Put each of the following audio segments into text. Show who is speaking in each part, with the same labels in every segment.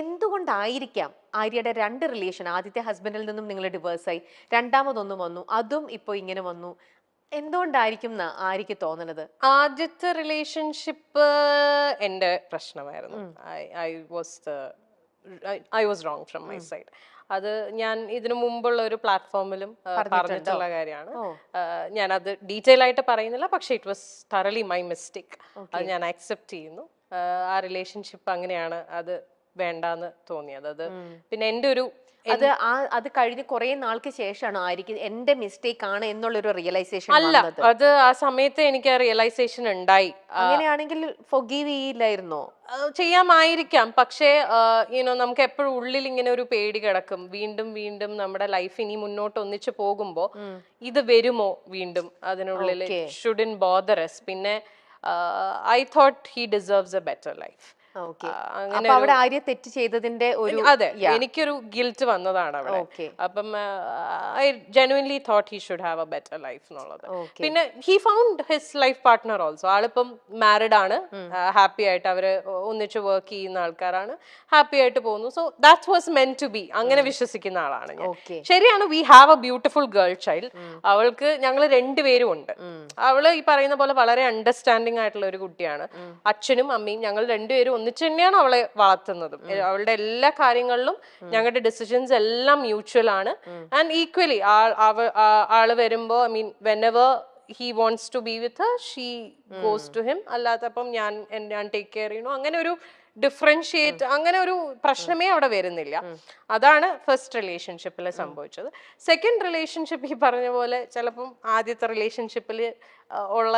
Speaker 1: എന്തുകൊണ്ടായിരിക്കാം ആര്യയുടെ രണ്ട് റിലേഷൻ, ആദ്യത്തെ ഹസ്ബൻഡിൽ നിന്നും നിങ്ങൾ ഡിവേഴ്സായി, രണ്ടാമതൊന്നും വന്നു, അതും ഇപ്പൊ ഇങ്ങനെ വന്നു, എന്തുകൊണ്ടായിരിക്കും എന്ന് ആര്യക്ക് തോന്നണത്?
Speaker 2: ആദ്യത്തെ റിലേഷൻഷിപ്പ് എന്റെ പ്രശ്നമായിരുന്നു. I was wrong from my side. അത് ഞാൻ ഇതിനു മുമ്പുള്ള ഒരു പ്ലാറ്റ്ഫോമിലും പറഞ്ഞിട്ടുള്ള കാര്യമാണ്. ഞാൻ അത് ഡീറ്റെയിൽ ആയിട്ട് പറയുന്നില്ല, പക്ഷെ ഇറ്റ് വാസ് തറലി മൈ മിസ്റ്റേക്ക്. അത് ഞാൻ അക്സെപ്റ്റ് ചെയ്യുന്നു. ആ റിലേഷൻഷിപ്പ് അങ്ങനെയാണ്, അത് വേണ്ടാന്ന് തോന്നിയത്. അത് പിന്നെ എൻ്റെ ഒരു
Speaker 1: അത് കഴിഞ്ഞ് കുറെ നാൾക്ക് ശേഷമാണ് ആയിരിക്കും എന്റെ മിസ്റ്റേക്ക് ആണ് എന്നുള്ളൊരു റിയലൈസേഷൻ?
Speaker 2: അല്ല, അത് ആ സമയത്ത് എനിക്ക് ആ റിയലൈസേഷൻ ഉണ്ടായി.
Speaker 1: അങ്ങനെയാണെങ്കിൽ ഫൊഗീവ് ചെയ്യില്ലായിരുന്നോ?
Speaker 2: ചെയ്യാമായിരിക്കാം, പക്ഷേ നമുക്ക് എപ്പോഴും ഉള്ളിൽ ഇങ്ങനെ ഒരു പേടി കിടക്കും. വീണ്ടും വീണ്ടും നമ്മുടെ ലൈഫ് ഇനി മുന്നോട്ട് ഒന്നിച്ചു പോകുമ്പോ ഇത് വരുമോ വീണ്ടും അതിനുള്ളിൽ. Shouldn't bother us. പിന്നെ I thought he deserves A better life.
Speaker 1: അവിടെ ആര്യ തെറ്റ് ചെയ്തതിന്റെ ഒരു
Speaker 2: അതെ, എനിക്കൊരു ഗിൽറ്റ് വന്നതാണ് അവിടെ. അപ്പം I genuinely thought he should have a better life എന്നുള്ളത്. പിന്നെ he found his life partner also. ആളിപ്പം മാരിഡ് ആണ്, ഹാപ്പി ആയിട്ട് അവര് ഒന്നിച്ച് വർക്ക് ചെയ്യുന്ന ആൾക്കാരാണ്, ഹാപ്പി ആയിട്ട് പോകുന്നു. So that was meant to be. അങ്ങനെ വിശ്വസിക്കുന്ന ആളാണ് ഞാൻ. ശരിയാണ്, we have a beautiful girl child. അവൾക്ക് ഞങ്ങൾ രണ്ടുപേരും ഉണ്ട്. അവള് ഈ പറയുന്ന പോലെ വളരെ അണ്ടർസ്റ്റാൻഡിങ് ആയിട്ടുള്ള ഒരു കുട്ടിയാണ്. അച്ഛനും അമ്മയും ഞങ്ങൾ രണ്ടുപേരും ഒന്നിച്ച് തന്നെയാണ് അവളെ വളർത്തുന്നതും. അവളുടെ എല്ലാ കാര്യങ്ങളിലും ഞങ്ങളുടെ ഡിസിഷൻസ് എല്ലാം മ്യൂച്വൽ ആണ്. ആൻഡ് ഈക്വലി ആള് വരുമ്പോ, I mean whenever he wants to be with her, she goes to him. അല്ലാത്തപ്പം ഞാൻ ടേക്ക് കെയർ ചെയ്യണു. അങ്ങനെ ഒരു ഡിഫറൻഷിയേറ്റ്, അങ്ങനെ ഒരു പ്രശ്നമേ അവിടെ വരുന്നില്ല. അതാണ് ഫസ്റ്റ് റിലേഷൻഷിപ്പിൽ സംഭവിച്ചത്. സെക്കൻഡ് റിലേഷൻഷിപ്പ് ഈ പറഞ്ഞ പോലെ ചിലപ്പം ആദ്യത്തെ റിലേഷൻഷിപ്പിൽ ഉള്ള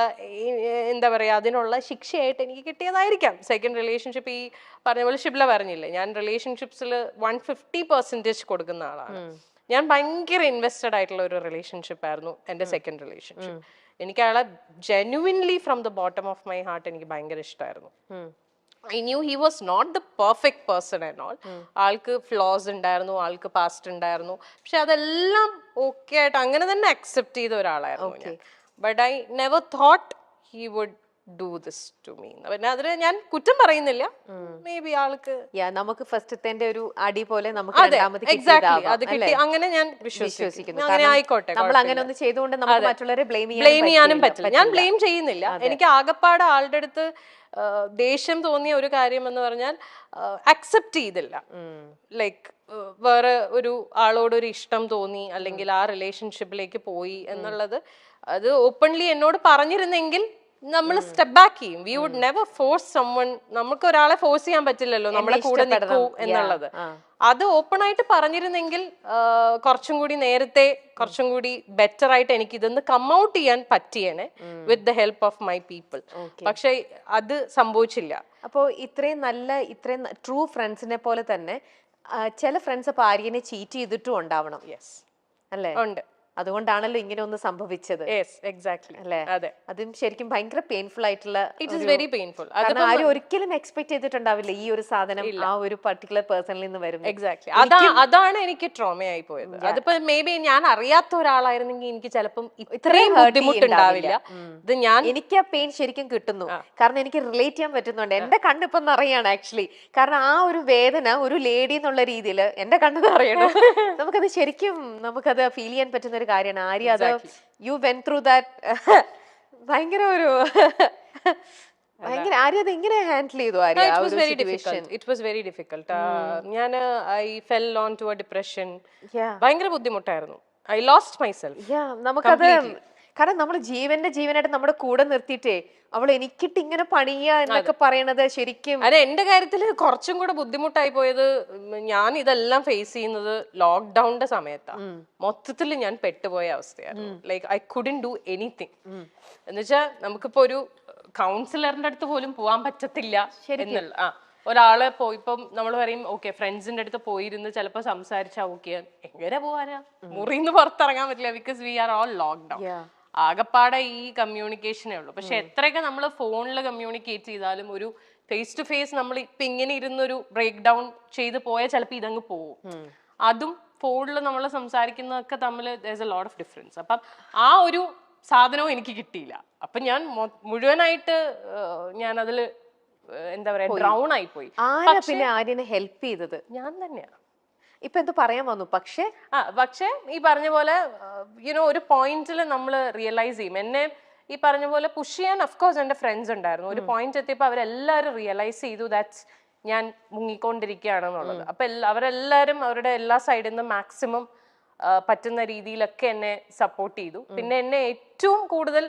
Speaker 2: എന്താ പറയാ, അതിനുള്ള ശിക്ഷയായിട്ട് എനിക്ക് കിട്ടിയതായിരിക്കാം. സെക്കൻഡ് റിലേഷൻഷിപ്പ് ഈ പറഞ്ഞ പോലെ ഷിബ്ല പറഞ്ഞില്ലേ, ഞാൻ റിലേഷൻഷിപ്സിൽ 150% കൊടുക്കുന്ന ആളാണ്. ഞാൻ ഭയങ്കര ഇൻവെസ്റ്റഡ് ആയിട്ടുള്ള ഒരു റിലേഷൻഷിപ്പ് ആയിരുന്നു എൻ്റെ സെക്കൻഡ് റിലേഷൻഷിപ്പ്. എനിക്ക് അയാളെ genuinely from the bottom of my heart എനിക്ക് ഭയങ്കര ഇഷ്ടമായിരുന്നു. I knew he was not the perfect person and all. ആൾക്ക് ഫ്ലോസ് ഉണ്ടായിരുന്നു, ആൾക്ക് പാസ്റ്റ് ഉണ്ടായിരുന്നു, പക്ഷെ അതെല്ലാം ഓക്കെ ആയിട്ട് അങ്ങനെ തന്നെ അക്സെപ്റ്റ് ചെയ്ത ഒരാളായിരുന്നു ഞാൻ. But I never thought he would do this to me. പിന്നെ അതിന് ഞാൻ കുറ്റം പറയുന്നില്ല. മേ ബി ആൾക്ക്
Speaker 1: നമുക്ക് ഫസ്റ്റത്തെ ഒരു അടി പോലെ നമുക്ക്
Speaker 2: അത് കിട്ടി, അങ്ങനെ ഞാൻ വിശ്വസിക്കുന്നു. അങ്ങനെ ആയിക്കോട്ടെ,
Speaker 1: നമ്മൾ അങ്ങനെ ഒന്ന് ചെയ്തുകൊണ്ട് നമുക്ക് മറ്റുള്ളവരെ ബ്ലെയിം
Speaker 2: ചെയ്യാനും പറ്റില്ല. ഞാൻ ബ്ലെയിം ചെയ്യുന്നില്ല. എനിക്ക് ആകപ്പാട് ആളുടെ അടുത്ത് ദേഷ്യം തോന്നിയ ഒരു കാര്യം എന്ന് പറഞ്ഞാൽ അക്സെപ്റ്റ് ചെയ്തില്ല. ലൈക്ക് വേറെ ഒരു ആളോടൊരു ഇഷ്ടം തോന്നി, അല്ലെങ്കിൽ ആ റിലേഷൻഷിപ്പിലേക്ക് പോയി എന്നുള്ളത് അത് ഓപ്പൺലി എന്നോട് പറഞ്ഞിരുന്നെങ്കിൽ നമ്മൾ സ്റ്റെപ്പ് ബാക്ക് ചെയ്യും. We would never force someone. നമുക്ക് ഒരാളെ ഫോഴ്സ് ചെയ്യാൻ പറ്റില്ലല്ലോ നമ്മളെ കൂടെ നിൽക്കൂ എന്നുള്ളത്. അത് ഓപ്പൺ ആയിട്ട് പറഞ്ഞിരുന്നെങ്കിൽ കുറച്ചും കൂടി നേരത്തെ, കുറച്ചും കൂടി ബെറ്റർ ആയിട്ട് എനിക്ക് ഇതൊന്ന് കം ഔട്ട് ചെയ്യാൻ പറ്റിയേനെ with the help of my people. പക്ഷെ അത് സംഭവിച്ചില്ല.
Speaker 1: അപ്പോൾ ഇത്രയും ട്രൂ ഫ്രണ്ട്സിനെ പോലെ തന്നെ ചില ഫ്രണ്ട്സ് അപ്പൊ ആര്യനെ ചീറ്റ് ചെയ്തിട്ടും ഉണ്ടാവണം.
Speaker 2: യെസ്,
Speaker 1: അല്ലേ?
Speaker 2: ഉണ്ട്.
Speaker 1: അതുകൊണ്ടാണല്ലോ ഇങ്ങനെ ഒന്ന് സംഭവിച്ചത്.
Speaker 2: അല്ലേ?
Speaker 1: അതും ശരിക്കും ഭയങ്കര പെയിൻഫുൾ ആയിട്ടുള്ള,
Speaker 2: ഇറ്റ് ഈസ് വെരി പെയിൻഫുൾ.
Speaker 1: ആരും ഒരിക്കലും എക്സ്പെക്ട് ചെയ്തിട്ടുണ്ടാവില്ല ഈ ഒരു സാധനം ആ ഒരു പർട്ടിക്കുലർ പേഴ്സണിൽ നിന്ന് വരും.
Speaker 2: എക്സാക്ട്ലി, അതാണ് എനിക്ക് ട്രോമയായി പോയത്. അതിപ്പോ മേ ബി ഞാൻ അറിയാത്ത ഒരാളായിരുന്നെങ്കിൽ എനിക്ക് ചിലപ്പം ഇത്രയും ബുദ്ധിമുട്ടുണ്ടാവില്ല. ഇത്
Speaker 1: എനിക്ക് ആ പെയിൻ ശരിക്കും കിട്ടുന്നു, കാരണം എനിക്ക് റിലേറ്റ് ചെയ്യാൻ പറ്റുന്നുണ്ട്. എന്റെ കണ്ണിപ്പം നിറയാണ് ആക്ച്വലി. കാരണം ആ ഒരു വേദന ഒരു ലേഡി എന്നുള്ള രീതിയിൽ എന്റെ കണ്ണ് നിറയണം. നമുക്കത് ശരിക്കും നമുക്കത് ഫീൽ ചെയ്യാൻ പറ്റുന്ന ഒരു കാര്യമാണ്. ആര്യ അത് യു വെന്റ് ത്രൂ ദാറ്റ്. ഭയങ്കര ഒരു ആര്യ അത് എങ്ങനെ ഹാൻഡിൽ ചെയ്തു?
Speaker 2: It was very difficult. ഞാൻ I fell on to a depression. ഭയങ്കര ബുദ്ധിമുട്ടായിരുന്നു. I lost myself.
Speaker 1: നമുക്കത് കാരണം നമ്മൾ ജീവനായിട്ട് നമ്മുടെ കൂടെ നിർത്തിയിട്ടേ അവൾ എനിക്കിട്ട് ഇങ്ങനെ പണിയ എന്നൊക്കെ പറയണത് ശരിക്കും.
Speaker 2: അതെ, എന്റെ കാര്യത്തിൽ കുറച്ചും കൂടെ ബുദ്ധിമുട്ടായി പോയത്, ഞാൻ ഇതെല്ലാം ഫേസ് ചെയ്യുന്നത് ലോക്ക്ഡൌണിന്റെ സമയത്താണ്. മൊത്തത്തിൽ ഞാൻ പെട്ടുപോയ അവസ്ഥയായിരുന്നു. Like I couldn't do anything. എന്നുവെച്ചാൽ നമുക്കിപ്പോ ഒരു കൗൺസിലറിന്റെ അടുത്ത് പോലും പോവാൻ പറ്റത്തില്ല എന്നുള്ള ഒരാളെ ഇപ്പം നമ്മൾ പറയും ഓക്കെ ഫ്രണ്ട്സിന്റെ അടുത്ത് പോയിരുന്ന് ചിലപ്പോൾ സംസാരിച്ചാ ഓക്കെ, എങ്ങനെ പോവാനാ, മുറിന്ന് പുറത്തിറങ്ങാൻ പറ്റില്ല. Because we are all lockdown. ആകപ്പാടെ ഈ കമ്മ്യൂണിക്കേഷനേ ഉള്ളൂ. പക്ഷെ എത്രയൊക്കെ നമ്മൾ ഫോണിൽ കമ്മ്യൂണിക്കേറ്റ് ചെയ്താലും ഒരു ഫേസ് ടു ഫേസ് നമ്മൾ ഇപ്പൊ ഇങ്ങനെ ഇരുന്നൊരു ബ്രേക്ക് ഡൗൺ ചെയ്ത് പോയാൽ ചിലപ്പോൾ ഇതങ്ങ് പോവും. അതും ഫോണിൽ നമ്മൾ സംസാരിക്കുന്നതൊക്കെ തമ്മിൽ there's a lot of difference. അപ്പം ആ ഒരു സാധനവും എനിക്ക് കിട്ടിയില്ല. അപ്പം ഞാൻ മുഴുവനായിട്ട് ഞാൻ അതിൽ എന്താ പറയാ ഡ്രൗൺ ആയി പോയി.
Speaker 1: ആരാ പിന്നെ ആര്യനെ ഹെൽപ്പ് ചെയ്തത്?
Speaker 2: ഞാൻ തന്നെയാ.
Speaker 1: ഇപ്പൊ എന്ത് പറയാൻ വന്നു? പക്ഷേ
Speaker 2: ഈ പറഞ്ഞ പോലെ യുനോ ഒരു പോയിന്റിൽ നമ്മൾ റിയലൈസ് ചെയ്യും. എന്നെ ഈ പറഞ്ഞ പോലെ പുഷ് ചെയ്യാൻ അഫ്കോഴ്സ് എന്റെ ഫ്രണ്ട്സ് ഉണ്ടായിരുന്നു. ഒരു പോയിന്റ് എത്തിയപ്പോൾ അവരെല്ലാവരും റിയലൈസ് ചെയ്തു ദാറ്റ്സ് ഞാൻ മുങ്ങിക്കൊണ്ടിരിക്കുകയാണെന്നുള്ളത്. അപ്പൊ അവരെല്ലാവരും അവരുടെ എല്ലാ സൈഡിൽ നിന്നും മാക്സിമം പറ്റുന്ന രീതിയിലൊക്കെ എന്നെ സപ്പോർട്ട് ചെയ്തു. പിന്നെ എന്നെ ഏറ്റവും കൂടുതൽ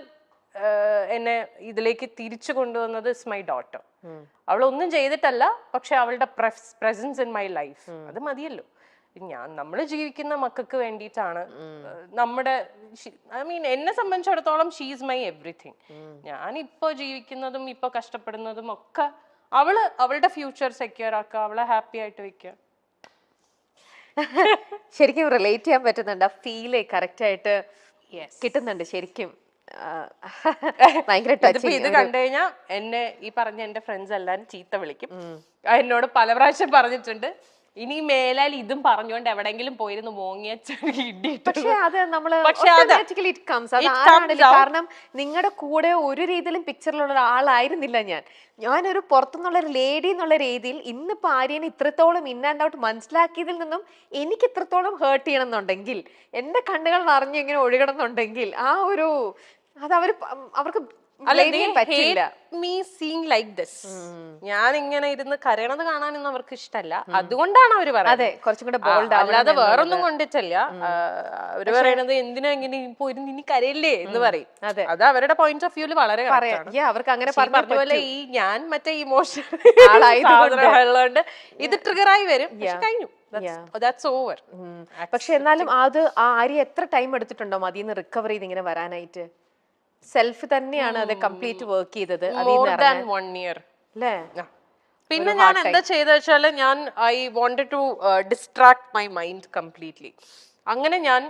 Speaker 2: എന്നെ ഇതിലേക്ക് തിരിച്ചു കൊണ്ടുവന്നത് ഇസ് മൈ ഡോട്ടർ. അവളൊന്നും ചെയ്തിട്ടല്ല, പക്ഷെ അവളുടെ പ്രസൻസ് ഇൻ മൈ ലൈഫ് അത് മതിയല്ലോ. നമ്മൾ ജീവിക്കുന്ന മക്കൾക്ക് വേണ്ടിയിട്ടാണ്. നമ്മുടെ ഐ മീൻ എന്നെ സംബന്ധിച്ചിടത്തോളം ഷീ ഈസ് മൈ എവറിഥിങ്. ഞാൻ ഇപ്പൊ ജീവിക്കുന്നതും ഇപ്പൊ കഷ്ടപ്പെടുന്നതും ഒക്കെ അവളുടെ ഫ്യൂച്ചർ സെക്യൂർ ആക്കുക, അവളെ ഹാപ്പി ആയിട്ട് വെക്കുക.
Speaker 1: ശരിക്കും റിലേറ്റ് ചെയ്യാൻ പറ്റുന്നുണ്ട്. ആ ഫീല് കറക്റ്റ് ആയിട്ട് കിട്ടുന്നുണ്ട് ശരിക്കും. ഭയങ്കര
Speaker 2: ഇത് കണ്ടു കഴിഞ്ഞാൽ എന്നെ ഈ പറഞ്ഞ എന്റെ ഫ്രണ്ട്സ് എല്ലാരും ചീത്ത വിളിക്കും. എന്നോട് പല പ്രാവശ്യം പറഞ്ഞിട്ടുണ്ട്, ഇനി മേലാൽ ഇതും പറഞ്ഞുകൊണ്ട് എവിടെങ്കിലും പോയിരുന്നു മോങ്ങിയ.
Speaker 1: കാരണം നിങ്ങളുടെ കൂടെ ഒരു രീതിയിലും പിക്ചറിലുള്ള ഒരാളായിരുന്നില്ല ഞാനൊരു പുറത്തുനിന്നുള്ള ഒരു ലേഡി എന്നുള്ള രീതിയിൽ ഇന്നിപ്പോ ആര്യനെ ഇത്രത്തോളം ഇൻ ആൻഡ് ഔട്ട് മനസ്സിലാക്കിയതിൽ നിന്നും എനിക്ക് ഇത്രത്തോളം ഹേർട്ട് ചെയ്യണം എന്നുണ്ടെങ്കിൽ, എന്റെ കണ്ണുകൾ നിറഞ്ഞു ഇങ്ങനെ ഒഴുകണം എന്നുണ്ടെങ്കിൽ ആ ഒരു അത് അവർക്ക്
Speaker 2: ഞാൻ ഇങ്ങനെ ഇരുന്ന് കരയണത് കാണാനൊന്നും അവർക്ക് ഇഷ്ടമല്ല. അതുകൊണ്ടാണ് അവര് പറയുന്നത്, അല്ലാതെ വേറൊന്നും കൊണ്ടിട്ടല്ല. അവര് പറയണത് എന്തിനാ ഇങ്ങനെ പോയിരുന്നു ഇനി കരയില്ലേ എന്ന് പറയും. അത് അവരുടെ പോയിന്റ് ഓഫ് വ്യൂല് വളരെ
Speaker 1: അവർക്ക് അങ്ങനെ
Speaker 2: പറഞ്ഞ ഈ ഞാൻ മറ്റേ ഇമോഷൻ ഉള്ളതുകൊണ്ട് ഇത് ട്രിഗറായി വരും. കഴിഞ്ഞു, ദാറ്റ്സ് ഓവർ.
Speaker 1: പക്ഷെ എന്നാലും അത് ആര്യ എത്ര ടൈം എടുത്തിട്ടുണ്ടോ അതിന്ന് റിക്കവർ ചെയ്ത് ഇങ്ങനെ വരാനായിട്ട്? സെൽഫ് തന്നെയാണ് അത് കംപ്ലീറ്റ് വർക്ക് ചെയ്തത്.
Speaker 2: more than 1 year. പിന്നെ ഞാൻ എന്താ ചെയ്ത വെച്ചാല് ഞാൻ I wanted to distract my mind completely. അങ്ങനെ ഞാൻ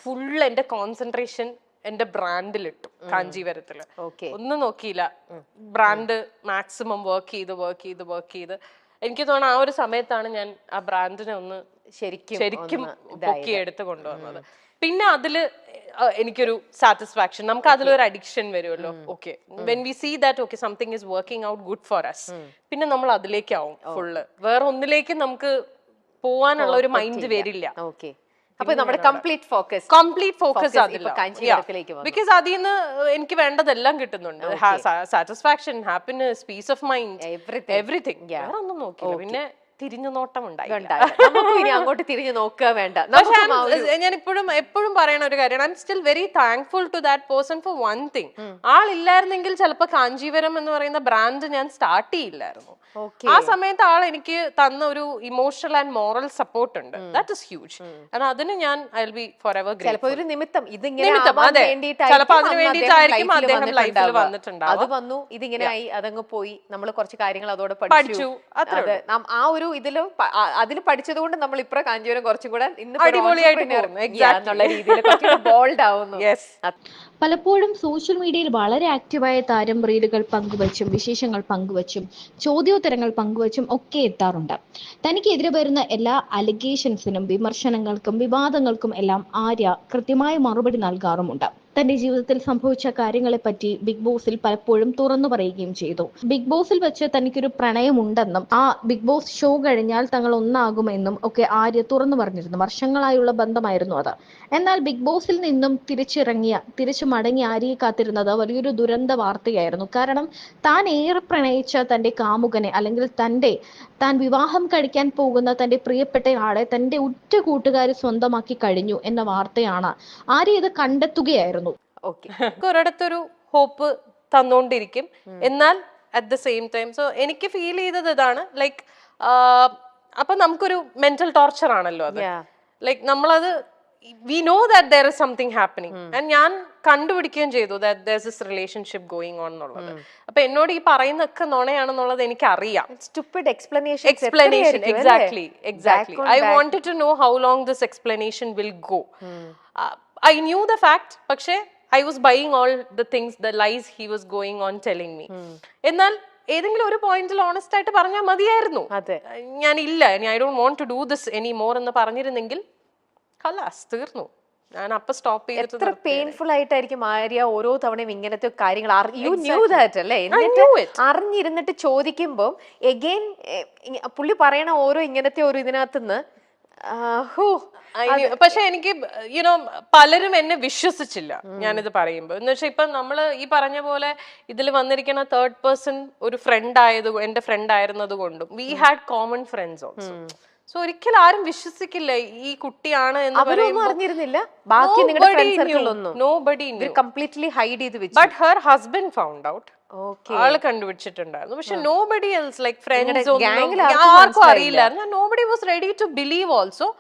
Speaker 2: ഫുൾ എന്റെ കോൺസെൻട്രേഷൻ എന്റെ ബ്രാൻഡിലിട്ടു. കാഞ്ചീപുരത്തില് ഒന്നും നോക്കിയില്ല, ബ്രാൻഡ് മാക്സിമം വർക്ക് ചെയ്ത് എനിക്ക് തോന്നുന്നു ആ ഒരു സമയത്താണ് ഞാൻ ആ ബ്രാൻഡിനെ ഒന്ന് ശരിക്കും പൊക്കിയെടുത്ത് കൊണ്ടുവന്നത്. പിന്നെ അതില് എനിക്കൊരു സാറ്റിസ്ഫാക്ഷൻ, നമുക്ക് അതിലൊരു അഡിക്ഷൻ വരുമല്ലോ. Okay, when we see that okay something is working out good for us, പിന്നെ നമ്മൾ അതിലേക്കാവും ഫുള്ള്. വേറെ ഒന്നിലേക്കും നമുക്ക് പോവാനുള്ള ഒരു മൈൻഡ് വരില്ല.
Speaker 1: കംപ്ലീറ്റ് ഫോക്കസ്
Speaker 2: ബിക്കോസ് അതിൽ നിന്ന് എനിക്ക് വേണ്ടതെല്ലാം കിട്ടുന്നുണ്ട്. Satisfaction, happiness, peace of mind, everything. വേറെ ഒന്നും നോക്കില്ല. പിന്നെ തിരിഞ്ഞു നോട്ടം
Speaker 1: അങ്ങോട്ട് തിരിഞ്ഞു നോക്കുക വേണ്ട.
Speaker 2: ഞാൻ എപ്പോഴും പറയുന്ന ഒരു കാര്യം, I am still very thankful to that person for one thing. ആളില്ലായിരുന്നെങ്കിൽ ചിലപ്പോൾ കാഞ്ചീപുരം എന്ന് പറയുന്ന ബ്രാൻഡ് ഞാൻ സ്റ്റാർട്ട് ചെയ്യില്ലായിരുന്നു. ആ സമയത്ത് ആൾ എനിക്ക് തന്ന ഒരു ഇമോഷണൽ ആൻഡ് മോറൽ സപ്പോർട്ട് ഉണ്ട്. That is huge. കാരണം അതിന് ഞാൻ I will be for ever grateful.
Speaker 1: ഒരു നിമിത്തം
Speaker 2: അതെ, ചിലപ്പോൾ അതിന് വേണ്ടിയിട്ടായിരിക്കും അദ്ദേഹം ലൈഫിൽ വന്നിട്ടുണ്ടാവും.
Speaker 1: അത് വന്നു, ഇതിങ്ങനെ ആയി, അതങ്ങ് പോയി, നമ്മൾ കുറച്ച് കാര്യങ്ങൾ അതോടെ പഠിച്ചു. ആ ഒരു അതിൽ പഠിച്ചത് കൊണ്ട് നമ്മൾ ഇപ്പോ കാഞ്ചീപുരം കുറച്ചും കൂടെ ബോൾഡ് ആവുന്നു.
Speaker 3: പലപ്പോഴും സോഷ്യൽ മീഡിയയിൽ വളരെ ആക്റ്റീവായ താരം റീലുകൾ പങ്കുവച്ചും വിശേഷങ്ങൾ പങ്കുവച്ചും ചോദ്യോത്തരങ്ങൾ പങ്കുവച്ചും ഒക്കെ എത്താറുണ്ട്. തനിക്കെതിരെ വരുന്ന എല്ലാ അലിഗേഷൻസിനും വിമർശനങ്ങൾക്കും വിവാദങ്ങൾക്കും എല്ലാം ആര്യ കൃത്യമായ മറുപടി നൽകാറുമുണ്ട്. തന്റെ ജീവിതത്തിൽ സംഭവിച്ച കാര്യങ്ങളെപ്പറ്റി ബിഗ് ബോസിൽ പലപ്പോഴും തുറന്നു പറയുകയും ചെയ്തു. ബിഗ് ബോസിൽ വെച്ച് തനിക്കൊരു പ്രണയമുണ്ടെന്നും ആ ബിഗ് ബോസ് ഷോ കഴിഞ്ഞാൽ തങ്ങൾ ഒന്നാകുമെന്നും ഒക്കെ ആര്യ തുറന്നു പറഞ്ഞിരുന്നു. വർഷങ്ങളായുള്ള ബന്ധമായിരുന്നു അത്. എന്നാൽ ബിഗ് ബോസിൽ നിന്നും തിരിച്ചു മടങ്ങി ആര്യയെ കാത്തിരുന്നത് വലിയൊരു ദുരന്ത വാർത്തയായിരുന്നു. കാരണം താൻ ഏറെ പ്രണയിച്ച തന്റെ കാമുകനെ, അല്ലെങ്കിൽ താൻ വിവാഹം കഴിക്കാൻ പോകുന്ന തന്റെ പ്രിയപ്പെട്ടയാളെ തന്റെ ഉറ്റ കൂട്ടുകാരി സ്വന്തമാക്കി കഴിഞ്ഞു എന്ന വാർത്തയാണ്. ആര്യ ഇത് കണ്ടെത്തുകയായിരുന്നു.
Speaker 2: ഒരിടത്തൊരു ഹോപ്പ് തന്നോണ്ടിരിക്കും. എന്നാൽ അറ്റ് ദ സെയിം ടൈം എനിക്ക് ഫീൽ ചെയ്തത് ഇതാണ്, ലൈക്ക് അപ്പൊ നമുക്കൊരു മെന്റൽ ടോർച്ചർ ആണല്ലോ അത്. ലൈക്ക് നമ്മളത് we know that there is something happening and ഞാൻ കണ്ടുപിടിക്കുകയും ചെയ്തു that there's this relationship going on എന്നുള്ളത്. അപ്പൊ എന്നോട് ഈ പറയുന്നൊക്കെ നുണയാണെന്നുള്ളത് എനിക്ക് അറിയാം.
Speaker 1: stupid explanation
Speaker 2: exactly I wanted to know how long this explanation will go. I knew the fact, പക്ഷേ I was buying all the things, the lies he was going on telling me. എന്നാൽ ഏതെങ്കിലും ഒരു പോയിന്റിൽ honest ആയിട്ട് പറഞ്ഞാൽ മതിയായിരുന്നു. ഞാൻ ഇല്ല, I don't want to do this any more എന്ന് പറഞ്ഞിരുന്നെങ്കിൽ തീർന്നു. ഞാൻ അപ്പൊ സ്റ്റോപ്പ് ചെയ്തിട്ട്
Speaker 1: എത്ര പെയിൻഫുൾ ആയിട്ടായിരിക്കും ആര്യ ഓരോ തവണയും ഇങ്ങനത്തെ കാര്യങ്ങൾ യു ന്യൂ
Speaker 2: Exactly.
Speaker 1: ദാറ്റ് അല്ലേ
Speaker 2: I
Speaker 1: എന്നിട്ട്
Speaker 2: knew it.
Speaker 1: അറിഞ്ഞിരുന്നിട്ട് ചോദിക്കുമ്പോൾ എഗെയിൻ പുള്ളി പറയണ ഓരോ ഇങ്ങനത്തെ ഒരു ഇതിനകത്തുനിന്ന്
Speaker 2: പക്ഷെ എനിക്ക് യുനോ പലരും എന്നെ വിശ്വസിച്ചില്ല ഞാനിത് പറയുമ്പോൾ എന്ന് വെച്ചാൽ ഇപ്പൊ നമ്മള് ഈ പറഞ്ഞ പോലെ ഇതിൽ വന്നിരിക്കുന്ന തേർഡ് പേഴ്സൺ ഒരു ഫ്രണ്ട് എന്റെ ഫ്രണ്ട് ആയിരുന്നത് കൊണ്ടും we had common friends also so ഒരിക്കലും ആരും വിശ്വസിക്കില്ല ഈ കുട്ടിയാണ് എന്ന്
Speaker 1: അവരൊന്നും അറിഞ്ഞിരുന്നില്ല ബാക്കി നിങ്ങളുടെ ഫ്രണ്ട് സർക്കിൾ ഒന്നും
Speaker 2: നോബഡി
Speaker 1: കംപ്ലീറ്റ്ലി ഹൈഡ് ചെയ്ത് വെച്ചു
Speaker 2: but her husband found out
Speaker 1: okay
Speaker 2: ആള് കണ്ടുപിടിച്ചിട്ടുണ്ടായിരുന്നു പക്ഷെ nobody else like friends
Speaker 1: gang ല്
Speaker 2: ആർക്കും അറിയില്ലായിരുന്നു nobody was ready to believe also